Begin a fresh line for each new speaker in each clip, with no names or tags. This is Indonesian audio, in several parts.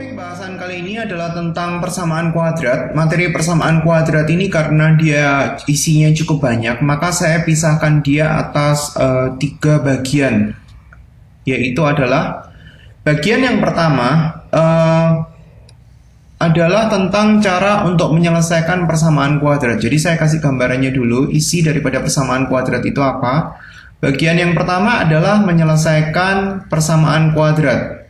Topik bahasan kali ini adalah tentang persamaan kuadrat. Materi persamaan kuadrat ini karena dia isinya cukup banyak, maka saya pisahkan dia atas 3 bagian. Yaitu adalah bagian yang pertama adalah tentang cara untuk menyelesaikan persamaan kuadrat. Jadi saya kasih gambarannya dulu, isi daripada persamaan kuadrat itu apa. Bagian yang pertama adalah menyelesaikan persamaan kuadrat.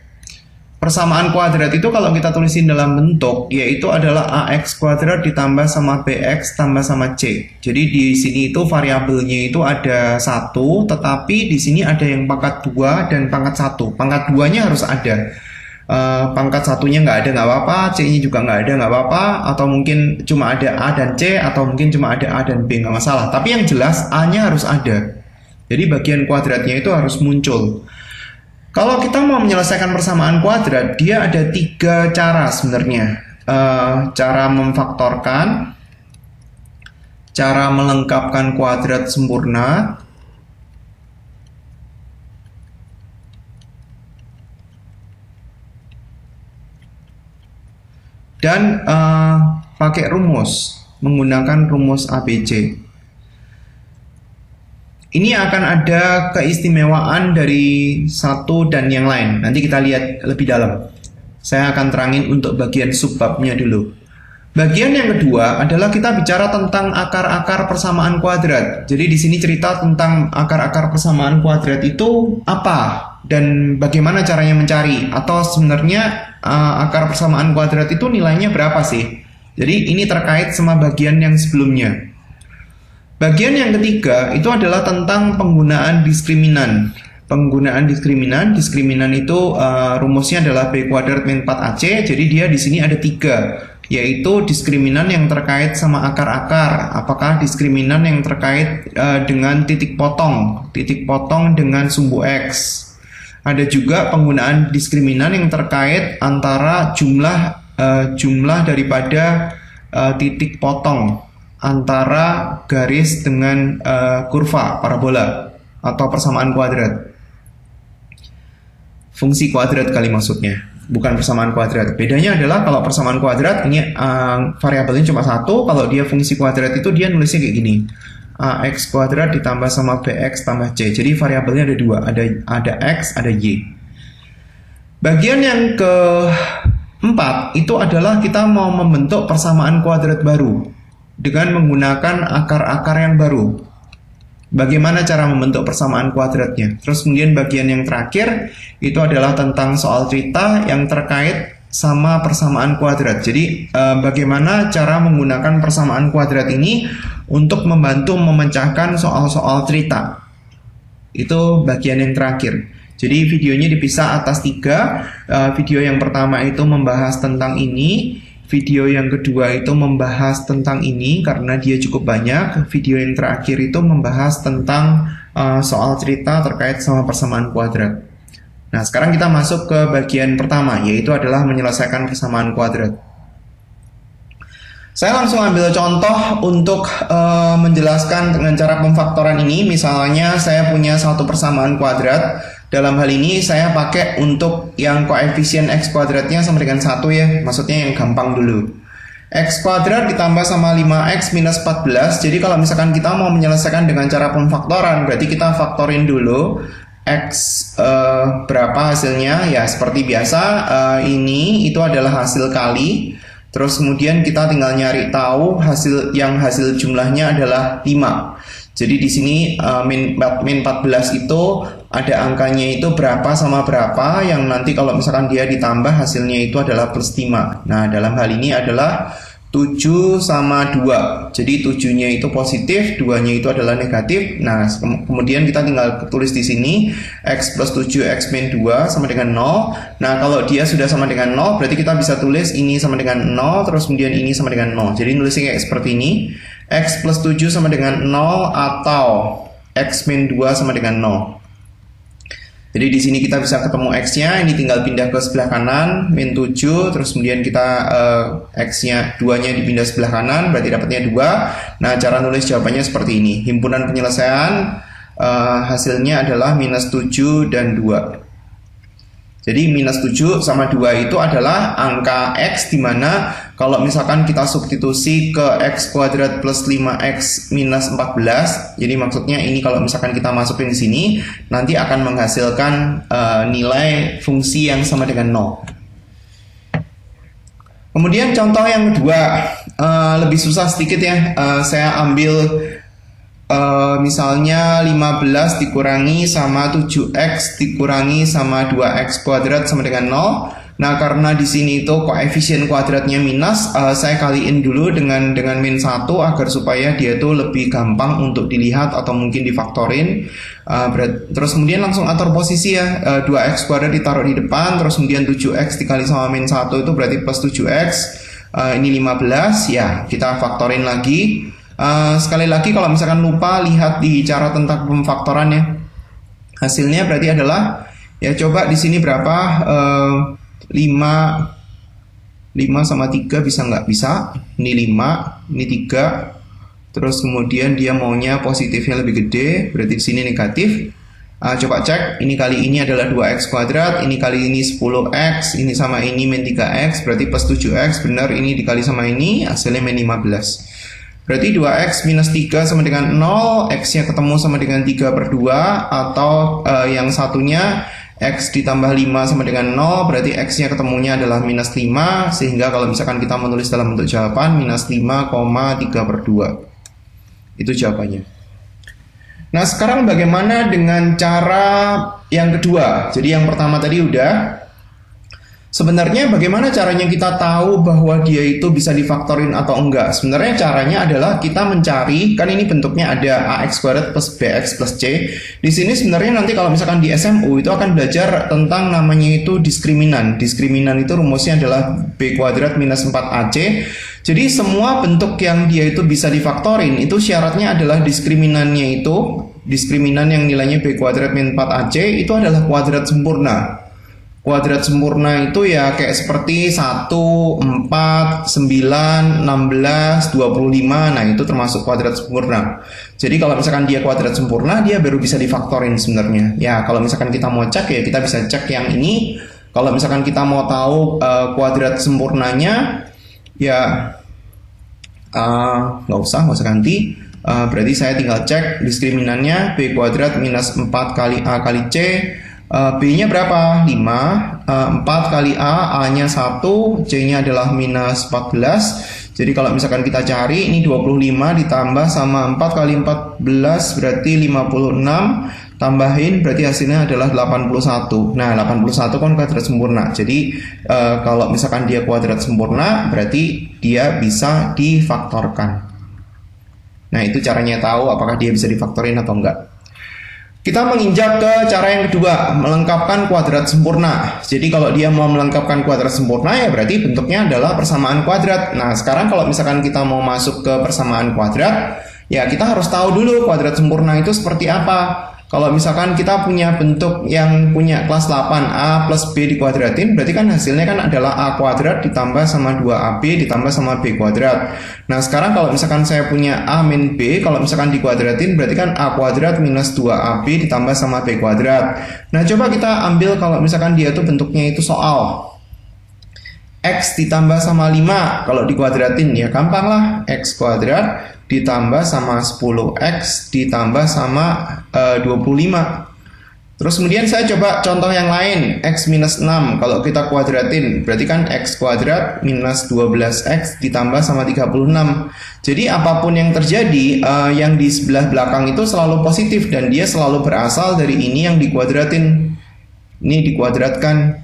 Persamaan kuadrat itu kalau kita tulisin dalam bentuk, yaitu adalah AX kuadrat ditambah sama BX tambah sama C. Jadi di sini itu variabelnya itu ada 1, tetapi di sini ada yang pangkat 2 dan pangkat 1. Pangkat 2-nya harus ada. Pangkat 1-nya nggak ada nggak apa-apa, C-nya juga nggak ada nggak apa-apa, atau mungkin cuma ada A dan C, atau mungkin cuma ada A dan B, nggak masalah. Tapi yang jelas A-nya harus ada. Jadi bagian kuadratnya itu harus muncul. Kalau kita mau menyelesaikan persamaan kuadrat, dia ada 3 cara sebenarnya. Cara memfaktorkan, cara melengkapkan kuadrat sempurna, dan pakai rumus, menggunakan rumus ABC. Ini akan ada keistimewaan dari satu dan yang lain. Nanti kita lihat lebih dalam. Saya akan terangin untuk bagian subbabnya dulu. Bagian yang kedua adalah kita bicara tentang akar-akar persamaan kuadrat. Jadi di sini cerita tentang akar-akar persamaan kuadrat itu apa dan bagaimana caranya mencari. Atau sebenarnya akar persamaan kuadrat itu nilainya berapa sih? Jadi ini terkait sama bagian yang sebelumnya. Bagian yang ketiga itu adalah tentang penggunaan diskriminan. Penggunaan diskriminan itu rumusnya adalah B kuadrat min 4AC. Jadi dia di sini ada 3, yaitu diskriminan yang terkait sama akar-akar. Apakah diskriminan yang terkait dengan titik potong dengan sumbu X. Ada juga penggunaan diskriminan yang terkait antara jumlah daripada titik potong antara garis dengan kurva parabola atau persamaan kuadrat. Fungsi kuadrat kali maksudnya, bukan persamaan kuadrat. Bedanya adalah kalau persamaan kuadrat ini variabelnya cuma 1, kalau dia fungsi kuadrat itu dia nulisnya kayak gini. AX kuadrat ditambah sama BX tambah C. Jadi variabelnya ada 2, ada X, ada Y. Bagian yang keempat itu adalah kita mau membentuk persamaan kuadrat baru dengan menggunakan akar-akar yang baru. Bagaimana cara membentuk persamaan kuadratnya? Terus kemudian bagian yang terakhir itu adalah tentang soal cerita yang terkait sama persamaan kuadrat. Jadi bagaimana cara menggunakan persamaan kuadrat ini untuk membantu memecahkan soal-soal cerita. Itu bagian yang terakhir. Jadi videonya dipisah atas 3. Video yang pertama itu membahas tentang ini. Video yang kedua itu membahas tentang ini karena dia cukup banyak. Video yang terakhir itu membahas tentang soal cerita terkait sama persamaan kuadrat. Nah, sekarang kita masuk ke bagian pertama, yaitu adalah menyelesaikan persamaan kuadrat. Saya langsung ambil contoh untuk menjelaskan dengan cara pemfaktoran ini. Misalnya saya punya satu persamaan kuadrat. Dalam hal ini saya pakai untuk yang koefisien X kuadratnya sama dengan 1 ya. Maksudnya yang gampang dulu. X kuadrat ditambah sama 5X minus 14. Jadi kalau misalkan kita mau menyelesaikan dengan cara pemfaktoran, berarti kita faktorin dulu. X berapa hasilnya? Ya seperti biasa, ini itu adalah hasil kali. Terus kemudian kita tinggal nyari tahu hasil jumlahnya adalah 5. Jadi di sini min 14 itu ada angkanya itu berapa sama berapa, yang nanti kalau misalkan dia ditambah hasilnya itu adalah plus 5. Nah, dalam hal ini adalah 7 sama 2. Jadi 7-nya itu positif, 2-nya itu adalah negatif. Nah, kemudian kita tinggal tulis di sini X plus 7 X min 2 sama dengan 0. Nah, kalau dia sudah sama dengan 0, berarti kita bisa tulis ini sama dengan 0, terus kemudian ini sama dengan 0. Jadi nulisnya kayak seperti ini. X plus 7 sama dengan 0 atau X min 2 sama dengan 0. Jadi di sini kita bisa ketemu X-nya, ini tinggal pindah ke sebelah kanan, min 7, terus kemudian kita X-nya 2-nya dipindah sebelah kanan, berarti dapatnya 2. Nah, cara nulis jawabannya seperti ini. Himpunan penyelesaian hasilnya adalah minus 7 dan 2. Jadi minus 7 sama 2 itu adalah angka X, dimana kalau misalkan kita substitusi ke X kuadrat plus 5X minus 14, jadi maksudnya ini kalau misalkan kita masukin di sini, nanti akan menghasilkan nilai fungsi yang sama dengan 0. Kemudian contoh yang kedua, lebih susah sedikit ya, saya ambil misalnya 15 dikurangi sama 7X dikurangi sama 2X kuadrat sama dengan 0. Nah, karena di sini itu koefisien kuadratnya minus, saya kaliin dulu dengan min 1 agar supaya dia itu lebih gampang untuk dilihat atau mungkin difaktorin. Terus kemudian langsung atur posisi ya, 2X kuadrat ditaruh di depan, terus kemudian 7X dikali sama min 1 itu berarti plus 7X. Ini 15, ya kita faktorin lagi. Sekali lagi kalau misalkan lupa, lihat di cara tentang pemfaktorannya. Hasilnya berarti adalah, ya coba di sini berapa, 5 sama 3 bisa nggak? Bisa. Ini 5, ini 3. Terus kemudian dia maunya positifnya lebih gede, berarti di sini negatif. Coba cek, ini kali ini adalah 2X kuadrat, ini kali ini 10X, ini sama ini min 3X, berarti plus 7X, benar ini dikali sama ini, hasilnya min 15. Berarti 2X minus 3 sama dengan 0, X-nya ketemu sama dengan 3/2, atau yang satunya X ditambah 5 sama dengan 0, berarti X-nya ketemunya adalah minus 5, sehingga kalau misalkan kita menulis dalam bentuk jawaban, minus 5,3/2. Itu jawabannya. Nah, sekarang bagaimana dengan cara yang kedua? Jadi yang pertama tadi udah. Sebenarnya bagaimana caranya kita tahu bahwa dia itu bisa difaktorin atau enggak? Sebenarnya caranya adalah kita mencari, kan ini bentuknya ada AX kuadrat plus BX plus C. Di sini sebenarnya nanti kalau misalkan di SMU itu akan belajar tentang namanya itu diskriminan. Diskriminan itu rumusnya adalah B kuadrat minus 4AC. Jadi semua bentuk yang dia itu bisa difaktorin itu syaratnya adalah diskriminan yang nilainya B kuadrat min 4AC itu adalah kuadrat sempurna. Kuadrat sempurna itu ya kayak seperti 1, 4, 9, 16, 25. Nah, itu termasuk kuadrat sempurna. Jadi kalau misalkan dia kuadrat sempurna, dia baru bisa difaktorin sebenarnya. Ya, kalau misalkan kita mau cek ya kita bisa cek yang ini. Kalau misalkan kita mau tahu kuadrat sempurnanya, ya nggak usah ganti. Berarti saya tinggal cek diskriminannya B kuadrat minus 4 kali A kali C. B-nya berapa? 5. 4 kali A, A-nya 1, C-nya adalah minus 14. Jadi kalau misalkan kita cari, ini 25 ditambah sama 4 kali 14 berarti 56. Tambahin berarti hasilnya adalah 81. Nah, 81 kan kuadrat sempurna. Jadi kalau misalkan dia kuadrat sempurna, berarti dia bisa difaktorkan. Nah, itu caranya tahu apakah dia bisa difaktorin atau enggak. Kita menginjak ke cara yang kedua, melengkapkan kuadrat sempurna. Jadi kalau dia mau melengkapkan kuadrat sempurna ya berarti bentuknya adalah persamaan kuadrat. Nah, sekarang kalau misalkan kita mau masuk ke persamaan kuadrat, ya kita harus tahu dulu kuadrat sempurna itu seperti apa. Kalau misalkan kita punya bentuk yang punya kelas 8, A plus B dikuadratin, berarti kan hasilnya kan adalah A kuadrat ditambah sama 2AB ditambah sama B kuadrat. Nah, sekarang kalau misalkan saya punya A min B, kalau misalkan dikuadratin, berarti kan A kuadrat minus 2AB ditambah sama B kuadrat. Nah, coba kita ambil kalau misalkan dia tuh bentuknya itu soal X ditambah sama 5, kalau dikuadratin ya gampang lah, X kuadrat ditambah sama 10X ditambah sama 25. Terus kemudian saya coba contoh yang lain, X minus 6, kalau kita kuadratin berarti kan X kuadrat minus 12X ditambah sama 36. Jadi apapun yang terjadi, yang di sebelah belakang itu selalu positif dan dia selalu berasal dari ini yang dikuadratin. Ini dikuadratkan.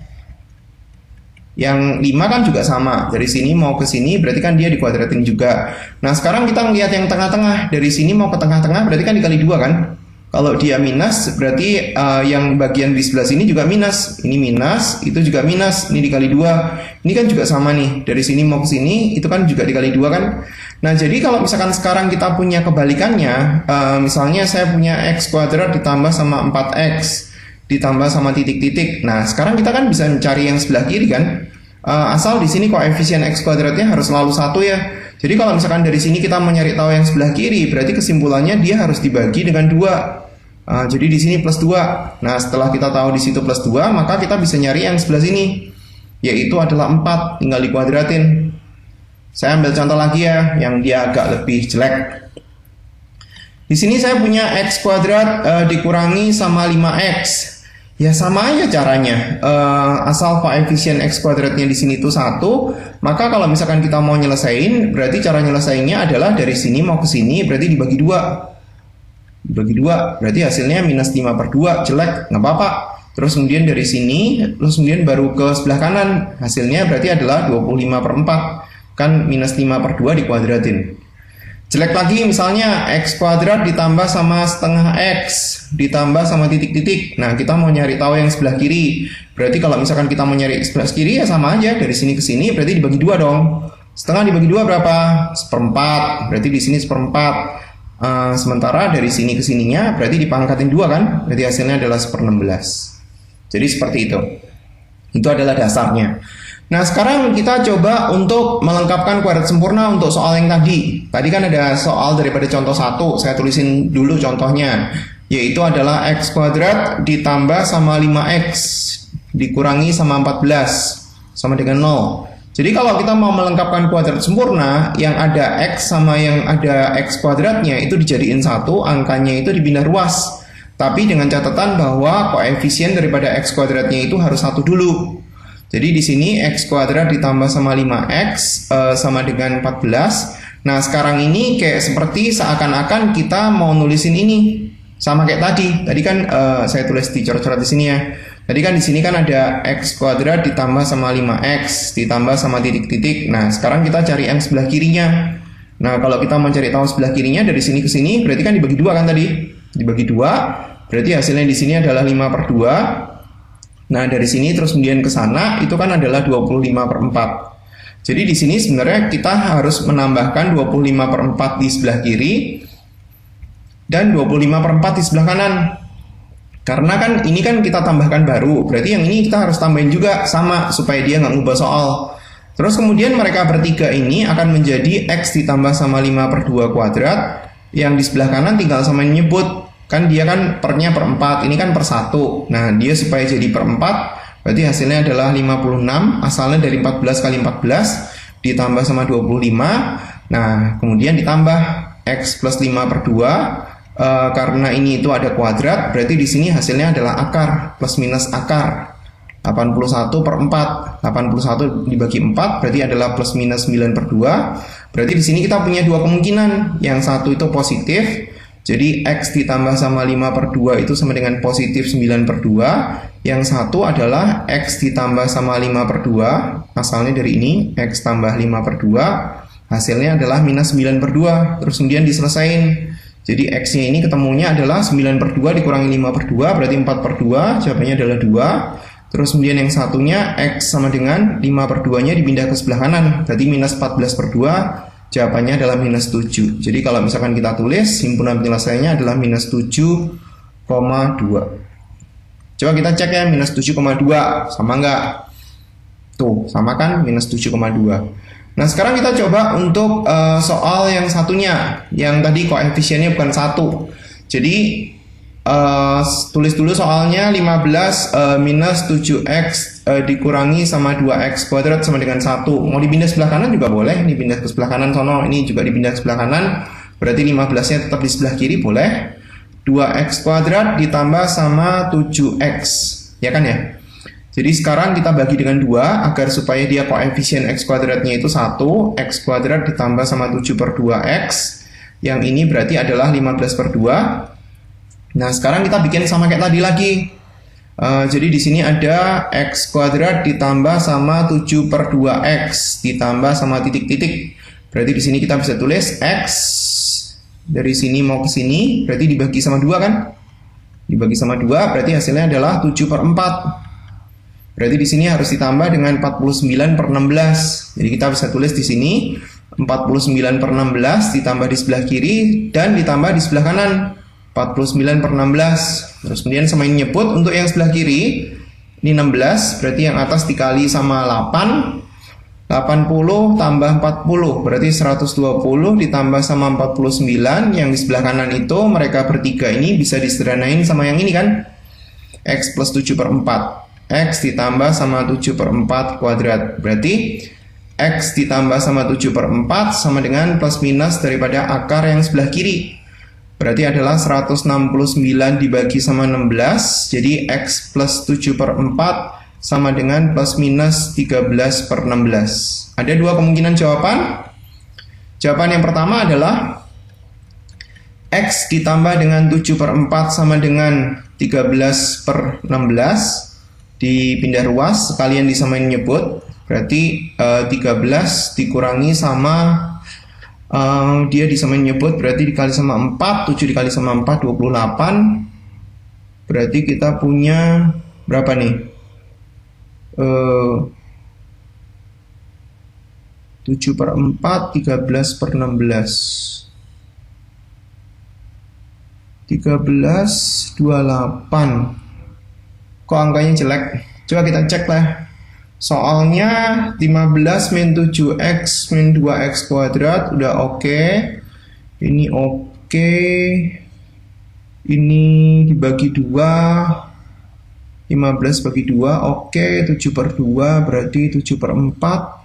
Yang 5 kan juga sama, dari sini mau ke sini berarti kan dia dikuadratin juga. Nah, sekarang kita lihat yang tengah-tengah, dari sini mau ke tengah-tengah berarti kan dikali 2 kan. Kalau dia minus berarti yang bagian di sebelah sini juga minus. Ini minus, itu juga minus, ini dikali 2. Ini kan juga sama nih, dari sini mau ke sini itu kan juga dikali 2 kan. Nah, jadi kalau misalkan sekarang kita punya kebalikannya, misalnya saya punya X kuadrat ditambah sama 4X ditambah sama titik-titik. Nah, sekarang kita kan bisa mencari yang sebelah kiri kan. Asal di sini koefisien X kuadratnya harus selalu 1 ya. Jadi kalau misalkan dari sini kita mau nyari tahu yang sebelah kiri, berarti kesimpulannya dia harus dibagi dengan 2. Jadi di sini plus 2. Nah, setelah kita tahu di situ plus 2, maka kita bisa nyari yang sebelah sini, yaitu adalah 4, tinggal dikuadratin. Saya ambil contoh lagi ya, yang dia agak lebih jelek. Di sini saya punya x kuadrat dikurangi sama 5x. Ya sama aja caranya, asal koefisien x kuadratnya di sini itu 1, maka kalau misalkan kita mau nyelesain, berarti cara nyelesainnya adalah dari sini mau ke sini, berarti dibagi 2. Dibagi 2, berarti hasilnya minus 5/2, jelek, nggak apa-apa. Terus kemudian dari sini, terus kemudian baru ke sebelah kanan, hasilnya berarti adalah 25/4, kan minus 5/2 dikuadratin. Jelek lagi misalnya x kuadrat ditambah sama setengah x ditambah sama titik-titik. Nah, kita mau nyari tahu yang sebelah kiri. Berarti kalau misalkan kita mau nyari sebelah kiri ya sama aja, dari sini ke sini berarti dibagi 2 dong. Setengah dibagi 2 berapa? 1/4. Berarti di sini 1/4. Sementara dari sini ke sininya berarti dipangkatin 2 kan? Berarti hasilnya adalah 1/16. Jadi seperti itu. Itu adalah dasarnya. Nah, sekarang kita coba untuk melengkapkan kuadrat sempurna untuk soal yang tadi. Tadi kan ada soal daripada contoh 1, saya tulisin dulu contohnya, yaitu adalah x kuadrat ditambah sama 5x dikurangi sama 14 sama dengan 0. Jadi kalau kita mau melengkapkan kuadrat sempurna, yang ada x sama yang ada x kuadratnya itu dijadiin 1, angkanya itu dipindah ruas. Tapi dengan catatan bahwa koefisien daripada x kuadratnya itu harus 1 dulu. Jadi di sini x kuadrat ditambah sama 5x sama dengan 14. Nah, sekarang ini kayak seperti seakan-akan kita mau nulisin ini sama kayak tadi. Tadi kan saya tulis di coret-coret di sini ya. Tadi kan di sini kan ada x kuadrat ditambah sama 5x ditambah sama titik-titik. Nah, sekarang kita cari yang sebelah kirinya. Nah, kalau kita mau cari tahu sebelah kirinya dari sini ke sini, berarti kan dibagi 2 kan tadi? Dibagi 2, berarti hasilnya di sini adalah 5/2. Nah, dari sini terus kemudian ke sana itu kan adalah 25/4. Jadi di sini sebenarnya kita harus menambahkan 25/4 di sebelah kiri dan 25/4 di sebelah kanan. Karena kan ini kan kita tambahkan baru, berarti yang ini kita harus tambahin juga sama supaya dia nggak ngubah soal. Terus kemudian mereka bertiga ini akan menjadi x ditambah sama 5/2 kuadrat, yang di sebelah kanan tinggal sama nyebut. Kan dia kan pernya per 4, ini kan per 1. Nah, dia supaya jadi per 4, berarti hasilnya adalah 56, asalnya dari 14 kali 14, ditambah sama 25. Nah, kemudian ditambah x plus 5/2, karena ini itu ada kuadrat, berarti di sini hasilnya adalah akar, plus minus akar. 81/4, 81 dibagi 4, berarti adalah plus minus 9/2. Berarti di sini kita punya dua kemungkinan, yang satu itu positif, jadi x ditambah sama 5/2 itu sama dengan positif 9/2. Yang satu adalah x ditambah sama 5/2, asalnya dari ini, x tambah 5/2, hasilnya adalah minus 9/2. Terus kemudian diselesain. Jadi x-nya ini ketemunya adalah 9/2 dikurangi 5/2, berarti 4/2, jawabannya adalah 2. Terus kemudian yang satunya x sama dengan 5/2-nya dipindah ke sebelah kanan, berarti minus 14/2. Jawabannya adalah minus 7. Jadi kalau misalkan kita tulis, himpunan penyelesaiannya adalah minus 7,2. Coba kita cek ya, minus 7,2 sama enggak? Tuh, sama kan? Minus 7,2. Nah, sekarang kita coba untuk soal yang satunya, yang tadi koefisiennya bukan 1. Jadi tulis dulu soalnya, 15 minus 7x dikurangi sama 2x kuadrat sama dengan 1. Mau dipindah sebelah kanan juga boleh, dipindah ke sebelah kanan sono, ini juga dipindah ke sebelah kanan, berarti 15-nya tetap di sebelah kiri, boleh. 2x kuadrat ditambah sama 7x, ya kan ya? Jadi sekarang kita bagi dengan 2 agar supaya dia koefisien x kuadratnya itu 1, x kuadrat ditambah sama 7/2x, yang ini berarti adalah 15/2. Nah, sekarang kita bikin sama kayak tadi lagi. Jadi di sini ada x kuadrat ditambah sama 7/2x ditambah sama titik-titik. Berarti di sini kita bisa tulis x dari sini mau ke sini, berarti dibagi sama 2 kan? Dibagi sama 2 berarti hasilnya adalah 7/4. Berarti di sini harus ditambah dengan 49/16. Jadi kita bisa tulis di sini 49/16 ditambah di sebelah kiri dan ditambah di sebelah kanan. 49/16. Terus kemudian sama ini nyebut untuk yang sebelah kiri, ini 16, berarti yang atas dikali sama 8, 80 tambah 40 berarti 120 ditambah sama 49. Yang di sebelah kanan itu mereka bertiga ini bisa disederhanain sama yang ini kan, X plus 7/4. X ditambah sama 7/4 kuadrat. Berarti X ditambah sama 7/4 sama dengan plus minus daripada akar yang sebelah kiri. Berarti adalah 169 dibagi sama 16. Jadi X plus 7/4 sama dengan plus minus 13/16. Ada dua kemungkinan jawaban. Jawaban yang pertama adalah X ditambah dengan 7/4 sama dengan 13/16. Dipindah ruas, sekalian disamain nyebut. Berarti 13 dikurangi sama dia disamain nyebut, berarti dikali sama 4. 7 dikali sama 4, 28. Berarti kita punya berapa nih? 7/4, 13/16. 13, 28. Kok angkanya jelek? Coba kita cek lah. Soalnya 15 min 7x min 2x kuadrat udah oke. Ini oke. Ini dibagi 2. 15 bagi 2, oke. 7/2 berarti 7/4.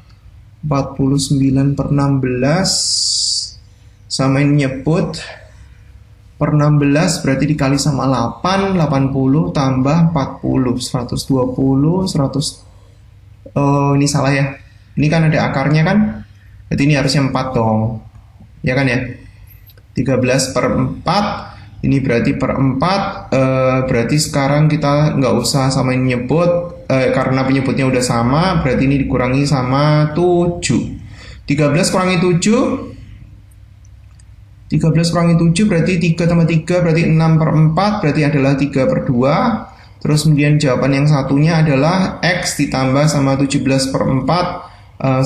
49/16. Samain nyebut. Per 16 berarti dikali sama 8. 80 tambah 40. 120, 100. Oh, ini salah ya. Ini kan ada akarnya kan. Berarti ini harusnya 4 dong. Ya kan ya. 13/4. Ini berarti per 4, berarti sekarang kita nggak usah samain nyebut, karena penyebutnya udah sama, berarti ini dikurangi sama 7. 13 kurangi 7, 13 kurangi 7 berarti 3 tambah 3, berarti 6/4, berarti adalah 3/2. Terus kemudian jawaban yang satunya adalah X ditambah sama 17/4,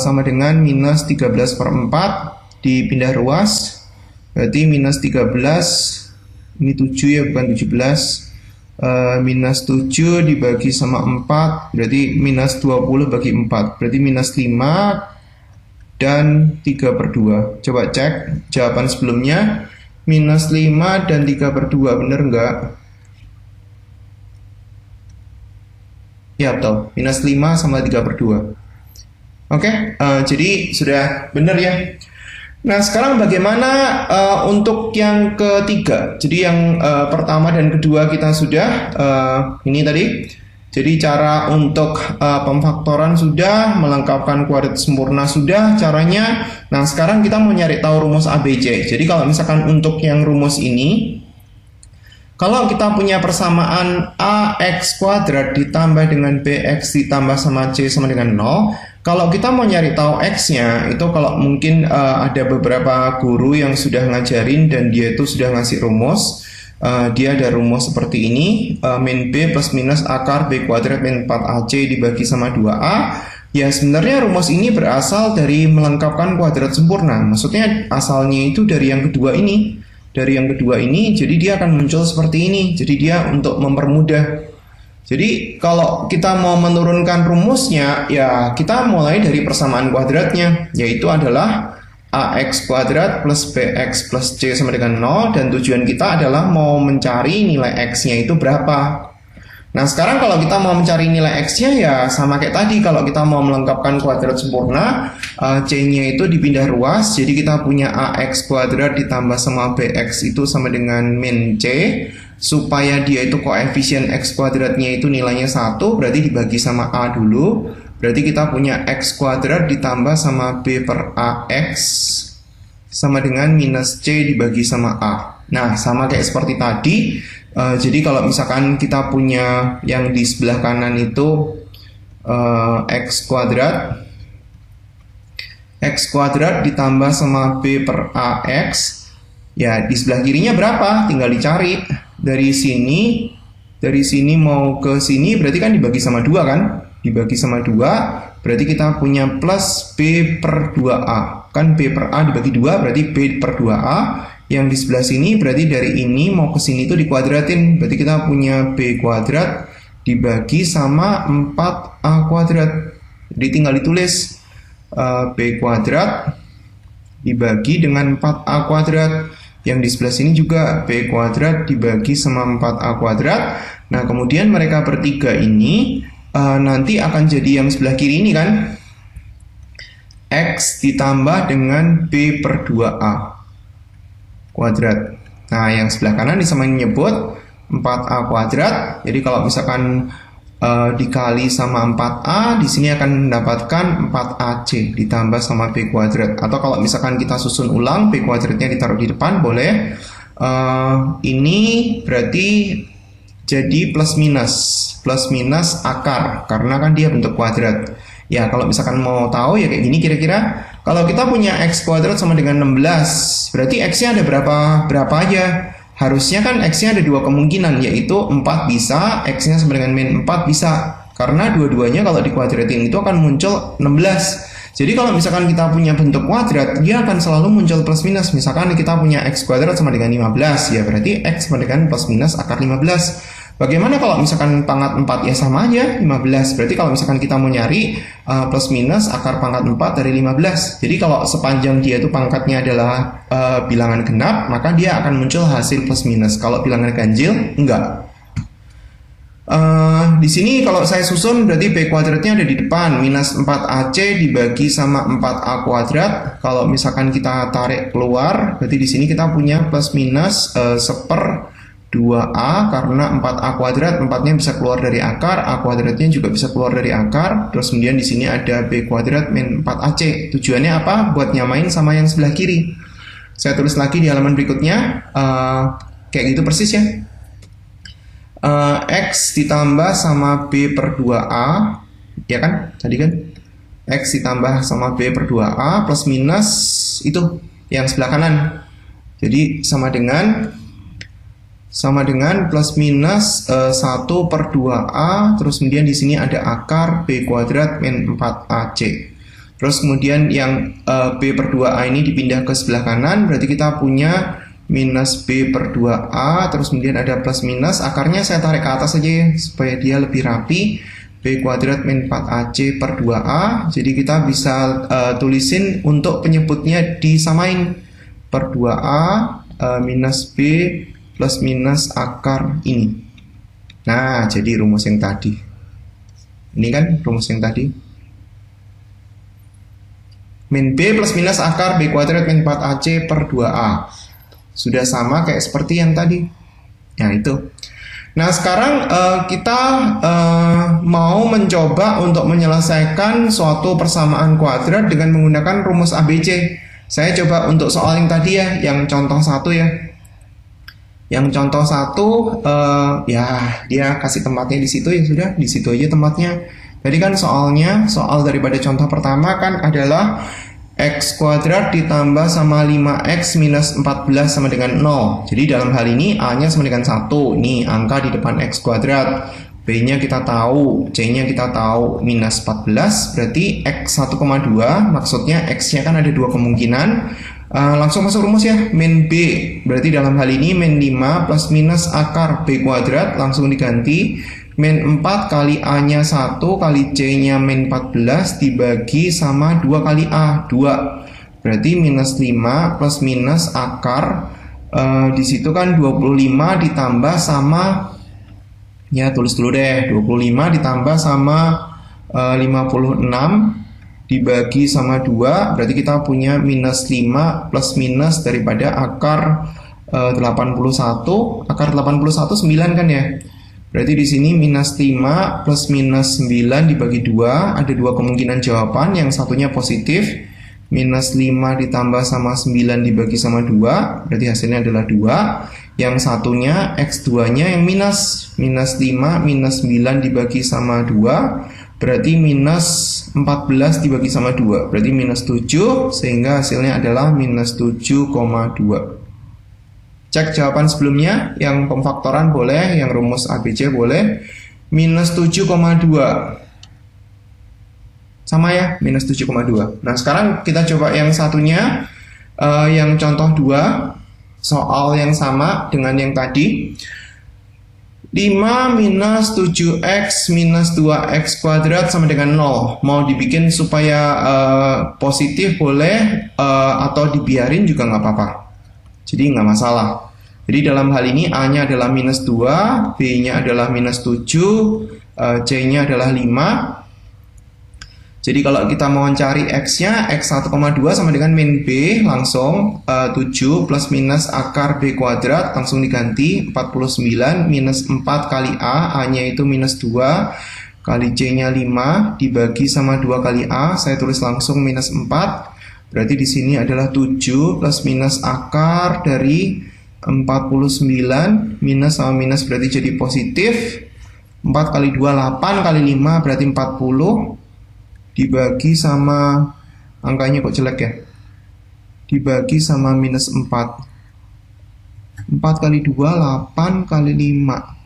sama dengan minus 13/4, dipindah ruas, berarti minus 13. Ini 7 ya, bukan 17. Minus 7 dibagi sama 4, berarti minus 20 bagi 4. Berarti minus 5 dan 3/2. Coba cek jawaban sebelumnya. Minus 5 dan 3/2, bener nggak? Ya betul, minus 5 sama 3/2. Oke, jadi sudah bener ya. Nah, sekarang bagaimana untuk yang ketiga? Jadi yang pertama dan kedua kita sudah ini tadi. Jadi cara untuk pemfaktoran sudah, melengkapkan kuadrat sempurna sudah caranya. Nah, sekarang kita mau nyari tahu rumus ABC. Jadi kalau misalkan untuk yang rumus ini, kalau kita punya persamaan AX kuadrat ditambah dengan BX ditambah sama C sama dengan 0. Kalau kita mau nyari tahu X-nya, itu kalau mungkin ada beberapa guru yang sudah ngajarin dan dia itu sudah ngasih rumus. Dia ada rumus seperti ini, min B plus minus akar B kuadrat min 4AC dibagi sama 2A. Ya sebenarnya rumus ini berasal dari melengkapkan kuadrat sempurna. Maksudnya asalnya itu dari yang kedua ini. Dari yang kedua ini, jadi dia akan muncul seperti ini. Jadi dia untuk mempermudah. Jadi kalau kita mau menurunkan rumusnya, ya kita mulai dari persamaan kuadratnya, yaitu adalah AX kuadrat plus BX plus C sama dengan 0, dan tujuan kita adalah mau mencari nilai X-nya itu berapa. Nah sekarang kalau kita mau mencari nilai X-nya ya sama kayak tadi, kalau kita mau melengkapkan kuadrat sempurna, C-nya itu dipindah ruas, jadi kita punya AX kuadrat ditambah sama BX itu sama dengan min C. Supaya dia itu koefisien X kuadratnya itu nilainya 1, berarti dibagi sama A dulu. Berarti kita punya X kuadrat ditambah sama B per AX sama dengan minus C dibagi sama A. Nah, sama kayak seperti tadi. Jadi kalau misalkan kita punya yang di sebelah kanan itu X kuadrat ditambah sama B per AX, ya di sebelah kirinya berapa? Tinggal dicari. Dari sini mau ke sini berarti kan dibagi sama 2 kan? Dibagi sama 2 berarti kita punya plus B per 2A. Kan B per A dibagi 2 berarti B per 2A. Yang di sebelah sini berarti dari ini mau ke sini itu dikuadratin. Berarti kita punya B kuadrat dibagi sama 4A kuadrat. Jadi tinggal ditulis. B kuadrat dibagi dengan 4A kuadrat. Yang di sebelah sini juga B kuadrat dibagi sama 4A kuadrat. Nah, kemudian mereka bertiga ini nanti akan jadi yang sebelah kiri ini kan, X ditambah dengan B per 2A kuadrat. Nah, yang sebelah kanan disamain nyebut 4A kuadrat. Jadi kalau misalkan dikali sama 4A, di sini akan mendapatkan 4AC ditambah sama B kuadrat. Atau kalau misalkan kita susun ulang, B kuadratnya ditaruh di depan, boleh. Ini berarti jadi plus minus akar, karena kan dia bentuk kuadrat. Ya, kalau misalkan mau tahu ya kayak gini kira-kira. Kalau kita punya X kuadrat sama dengan 16, berarti X-nya ada berapa aja? Harusnya kan X-nya ada dua kemungkinan, yaitu 4 bisa, X-nya sama dengan min 4 bisa. Karena dua-duanya kalau dikuadratin itu akan muncul 16. Jadi kalau misalkan kita punya bentuk kuadrat, dia akan selalu muncul plus minus. Misalkan kita punya X kuadrat sama dengan 15, ya berarti X sama dengan plus minus akar 15. Bagaimana kalau misalkan pangkat 4 ya sama aja 15. Berarti kalau misalkan kita mau nyari plus minus akar pangkat 4 dari 15. Jadi kalau sepanjang dia itu pangkatnya adalah bilangan genap, maka dia akan muncul hasil plus minus. Kalau bilangan ganjil, enggak. Di sini kalau saya susun berarti B kuadratnya ada di depan, minus 4AC dibagi sama 4A kuadrat. Kalau misalkan kita tarik keluar, berarti di sini kita punya plus minus seper 2A, karena 4A kuadrat, 4-nya bisa keluar dari akar, A kuadratnya juga bisa keluar dari akar. Terus kemudian di sini ada B kuadrat min 4AC. Tujuannya apa? Buat nyamain sama yang sebelah kiri. Saya tulis lagi di halaman berikutnya, kayak gitu persis ya. X ditambah sama B per 2A, ya kan? Tadi kan X ditambah sama B per 2A plus minus itu yang sebelah kanan. Jadi sama dengan plus minus 1 per 2A, terus kemudian di sini ada akar B kuadrat min 4AC. Terus kemudian yang B per 2A ini dipindah ke sebelah kanan, berarti kita punya minus B per 2A, terus kemudian ada plus minus, akarnya saya tarik ke atas aja ya, supaya dia lebih rapi. B kuadrat min 4AC per 2A, jadi kita bisa tulisin untuk penyebutnya disamain per 2A minus B plus minus akar ini. Nah, jadi rumus yang tadi. Ini kan rumus yang tadi. Min B plus minus akar B kuadrat min 4AC per 2A. Sudah sama kayak seperti yang tadi. Nah, itu. Nah, sekarang kita mau mencoba untuk menyelesaikan suatu persamaan kuadrat dengan menggunakan rumus ABC. Saya coba untuk soal yang tadi ya, yang contoh 1 ya. Yang contoh 1, ya dia kasih tempatnya di situ ya sudah, di situ aja tempatnya. Jadi kan soal daripada contoh pertama kan adalah X kuadrat ditambah sama 5X minus 14 sama dengan 0. Jadi dalam hal ini A-nya sama dengan 1. Nih angka di depan X kuadrat. B-nya kita tahu, C-nya kita tahu minus 14. Berarti X 1,2, maksudnya X-nya kan ada dua kemungkinan. Langsung masuk rumus ya, min B. Berarti dalam hal ini min 5 plus minus akar B kuadrat langsung diganti. Min 4 kali A-nya 1 kali C-nya min 14 dibagi sama 2 kali A, 2. Berarti minus 5 plus minus akar, di situ kan 25 ditambah sama, ya tulis dulu deh, 25 ditambah sama 56 dibagi sama 2, berarti kita punya minus 5 plus minus daripada akar 81. Akar 81 9 kan ya. Berarti di sini minus 5 plus minus 9 dibagi 2, ada dua kemungkinan jawaban, yang satunya positif. Minus 5 ditambah sama 9 dibagi sama 2, berarti hasilnya adalah 2. Yang satunya X2-nya yang minus 5 minus 9 dibagi sama 2, berarti minus 14 dibagi sama 2, berarti minus 7, sehingga hasilnya adalah minus 7,2. Cek jawaban sebelumnya, yang pemfaktoran boleh, yang rumus ABC boleh. Minus 7,2. Sama ya, minus 7,2. Nah, sekarang kita coba yang satunya, yang contoh 2, soal yang sama dengan yang tadi. 5 minus 7x minus 2x kuadrat sama dengan 0. Mau dibikin supaya positif boleh, atau dibiarin juga nggak apa-apa. Jadi nggak masalah. Jadi dalam hal ini A-nya adalah minus 2, B-nya adalah minus 7, C-nya adalah 5. Jadi kalau kita mau cari X-nya, X 1,2 sama dengan min B, langsung 7 plus minus akar B kuadrat, langsung diganti 49 minus 4 kali A, A-nya itu minus 2, kali C-nya 5, dibagi sama 2 kali A, saya tulis langsung minus 4, berarti di sini adalah 7 plus minus akar dari 49, minus sama minus berarti jadi positif, 4 kali 2, 8, kali 5 berarti 40, dibagi sama, angkanya kok jelek ya, dibagi sama minus 4. 4 kali 2, 8 kali 5.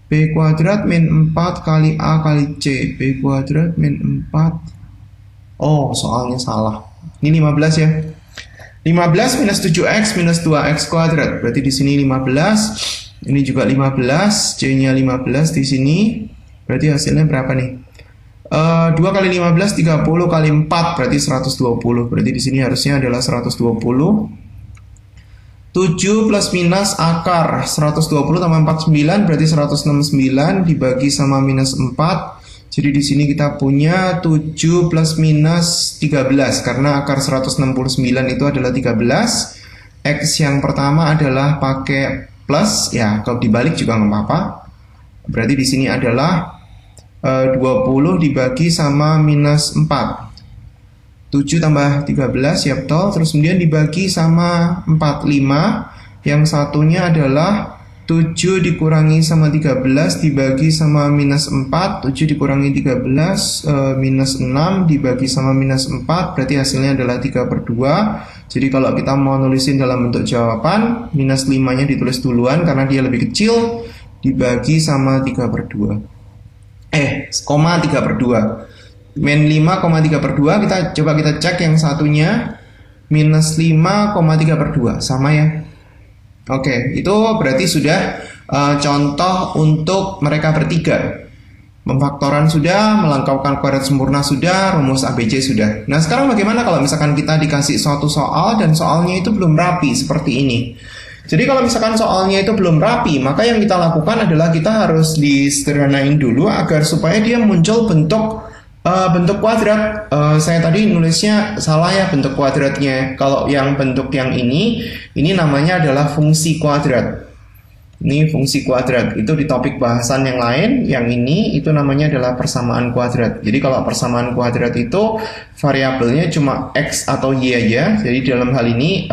B kuadrat min 4 kali A kali C. B kuadrat min 4. Oh, soalnya salah. Ini 15 ya. 15 minus 7x minus 2x kuadrat. Berarti di sini 15. Ini juga 15. C-nya 15 di sini. Berarti hasilnya berapa nih? 2 kali 15, 30 kali 4 berarti 120. Berarti di sini harusnya adalah 120. 7 plus minus akar 120 tambah 49 berarti 169 dibagi sama minus 4. Jadi di sini kita punya 7 plus minus 13 karena akar 169 itu adalah 13. X yang pertama adalah pakai plus, ya kalau dibalik juga nggak apa-apa. Berarti di sini adalah 20 dibagi sama minus 4. 7 tambah 13 ya betul. Terus kemudian dibagi sama 45. Yang satunya adalah 7 dikurangi sama 13 dibagi sama minus 4. 7 dikurangi 13 minus 6 dibagi sama minus 4. Berarti hasilnya adalah 3/2. Jadi kalau kita mau nulisin dalam bentuk jawaban, minus 5 nya ditulis duluan karena dia lebih kecil, dibagi sama 3/2. 3/2. Min 5,3/2 kita coba kita cek yang satunya minus 5,3/2 sama ya. Oke, itu berarti sudah contoh untuk mereka bertiga. Pemfaktoran sudah, melengkapkan kuadrat sempurna sudah, rumus ABC sudah. Nah sekarang bagaimana kalau misalkan kita dikasih suatu soal dan soalnya itu belum rapi seperti ini. Jadi kalau misalkan soalnya itu belum rapi, maka yang kita lakukan adalah kita harus disederhanain dulu agar supaya dia muncul bentuk kuadrat. Saya tadi nulisnya salah ya bentuk kuadratnya. Kalau yang bentuk yang ini namanya adalah fungsi kuadrat. Ini fungsi kuadrat. Itu di topik bahasan yang lain. Yang ini itu namanya adalah persamaan kuadrat. Jadi kalau persamaan kuadrat itu variabelnya cuma X atau Y aja. Jadi dalam hal ini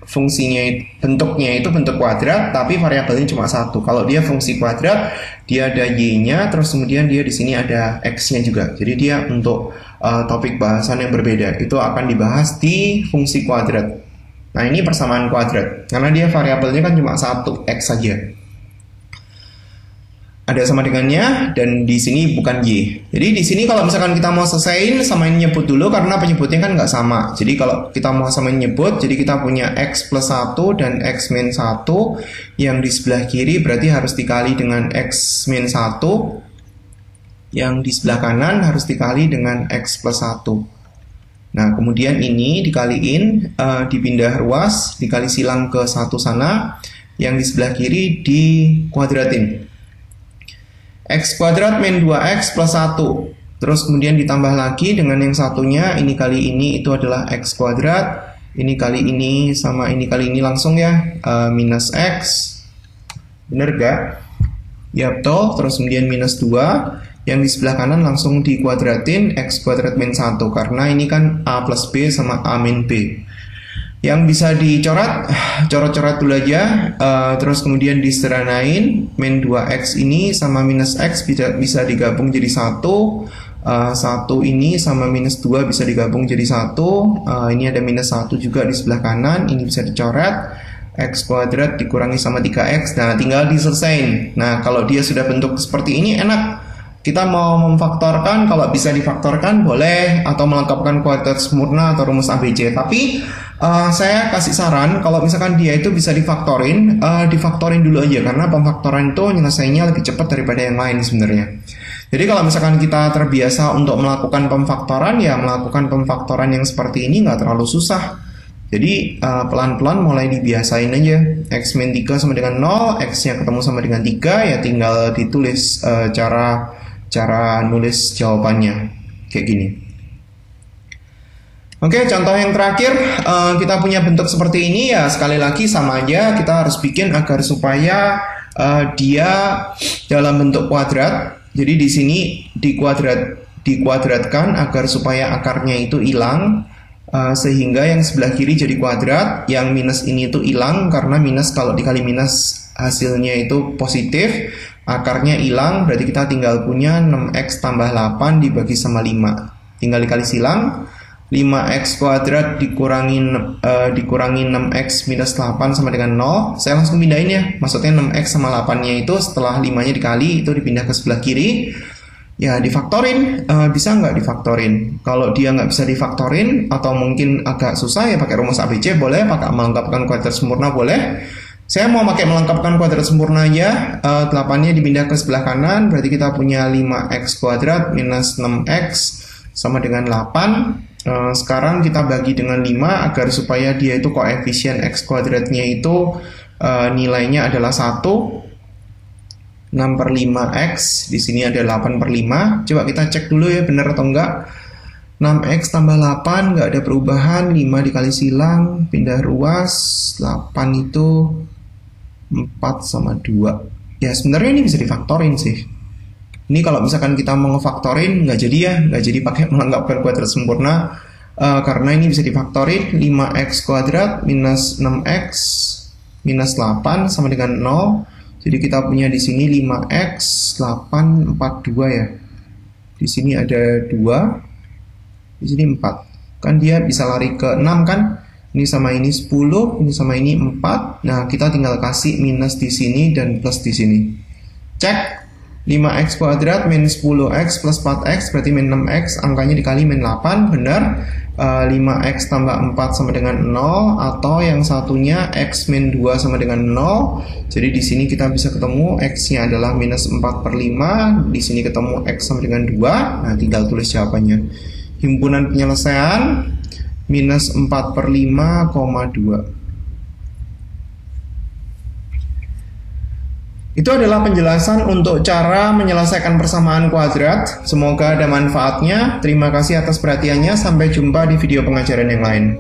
fungsinya bentuknya itu bentuk kuadrat tapi variabelnya cuma satu. Kalau dia fungsi kuadrat, dia ada y-nya, terus kemudian dia di sini ada x-nya juga. Jadi dia untuk topik bahasan yang berbeda. Itu akan dibahas di fungsi kuadrat. Nah, ini persamaan kuadrat. Karena dia variabelnya kan cuma satu, x saja. Ada sama dengannya dan di sini bukan y. Jadi di sini kalau misalkan kita mau selesaiin samain nyebut dulu karena penyebutnya kan nggak sama. Jadi kalau kita mau samain nyebut, jadi kita punya x plus 1 dan x min 1 yang di sebelah kiri berarti harus dikali dengan x min 1. Yang di sebelah kanan harus dikali dengan x plus 1. Nah kemudian ini dikaliin, dipindah ruas, dikali silang ke satu sana. Yang di sebelah kiri dikuadratin. X kuadrat min 2x plus 1. Terus kemudian ditambah lagi dengan yang satunya, ini kali ini itu adalah x kuadrat, ini kali ini sama ini kali ini langsung ya, minus x. Bener gak? Ya betul. Terus kemudian minus 2. Yang di sebelah kanan langsung dikuadratin x kuadrat min 1. Karena ini kan a plus b sama a min b. Yang bisa dicoret, coret-coret dulu aja, terus kemudian disederhanain, min 2x ini sama minus x bisa digabung jadi 1, 1 ini sama minus 2 bisa digabung jadi 1, ini ada minus 1 juga di sebelah kanan, ini bisa dicoret, x kuadrat dikurangi sama 3x, nah tinggal diselesain. Nah kalau dia sudah bentuk seperti ini enak, Kita mau memfaktorkan, kalau bisa difaktorkan boleh, atau melengkapkan kuadrat sempurna atau rumus ABC. Tapi saya kasih saran kalau misalkan dia itu bisa difaktorin, difaktorin dulu aja, karena pemfaktoran itu nyelesainya lebih cepat daripada yang lain sebenarnya. Jadi kalau misalkan kita terbiasa untuk melakukan pemfaktoran, ya melakukan pemfaktoran yang seperti ini nggak terlalu susah. Jadi pelan-pelan mulai dibiasain aja. X min 3 sama dengan 0, X-nya ketemu sama dengan 3, ya tinggal ditulis cara nulis jawabannya kayak gini. Oke, contoh yang terakhir, kita punya bentuk seperti ini, ya sekali lagi sama aja, kita harus bikin agar supaya dia dalam bentuk kuadrat. Jadi di sini dikuadratkan agar supaya akarnya itu hilang, sehingga yang sebelah kiri jadi kuadrat, yang minus ini itu hilang karena minus kalau dikali minus hasilnya itu positif, akarnya hilang, berarti kita tinggal punya 6x tambah 8 dibagi sama 5. Tinggal dikali silang, 5x kuadrat dikurangi 6x minus 8 sama dengan 0. Saya langsung pindahin ya, maksudnya 6x sama 8-nya itu setelah 5-nya dikali, itu dipindah ke sebelah kiri. Ya difaktorin, bisa nggak difaktorin? Kalau dia nggak bisa difaktorin atau mungkin agak susah, ya pakai rumus ABC boleh, pakai melengkapkan kuadrat sempurna boleh. Saya mau pakai melengkapkan kuadrat sempurna aja, 8-nya dipindah ke sebelah kanan, berarti kita punya 5x kuadrat minus 6x sama dengan 8. Sekarang kita bagi dengan 5 agar supaya dia itu koefisien x kuadratnya itu nilainya adalah 1. 6 per 5x, di sini ada 8 per 5. Coba kita cek dulu ya benar atau enggak. 6x tambah 8 nggak ada perubahan, 5 dikali silang, pindah ruas, 8 itu 4 sama 2. Ya sebenarnya ini bisa difaktorin sih. Ini kalau misalkan kita mau ngefaktorin nggak jadi ya, nggak jadi pakai melengkapkan kuadrat sempurna, karena ini bisa difaktorin. 5x kuadrat minus 6x minus 8 sama dengan 0. Jadi kita punya di sini 5x 8 4 2 ya. Di sini ada 2. Di sini 4. Kan dia bisa lari ke 6 kan? Ini sama ini 10, ini sama ini 4. Nah, kita tinggal kasih minus di sini dan plus di sini. Cek. 5x kuadrat min 10x plus 4x berarti min 6x, angkanya dikali min 8, benar. 5x tambah 4 sama dengan 0, atau yang satunya x min 2 sama dengan 0. Jadi di sini kita bisa ketemu x-nya adalah minus 4 per 5, di sini ketemu x sama dengan 2. Nah, tinggal tulis jawabannya. Himpunan penyelesaian minus 4 per 5,2. Itu adalah penjelasan untuk cara menyelesaikan persamaan kuadrat. Semoga ada manfaatnya. Terima kasih atas perhatiannya. Sampai jumpa di video pengajaran yang lain.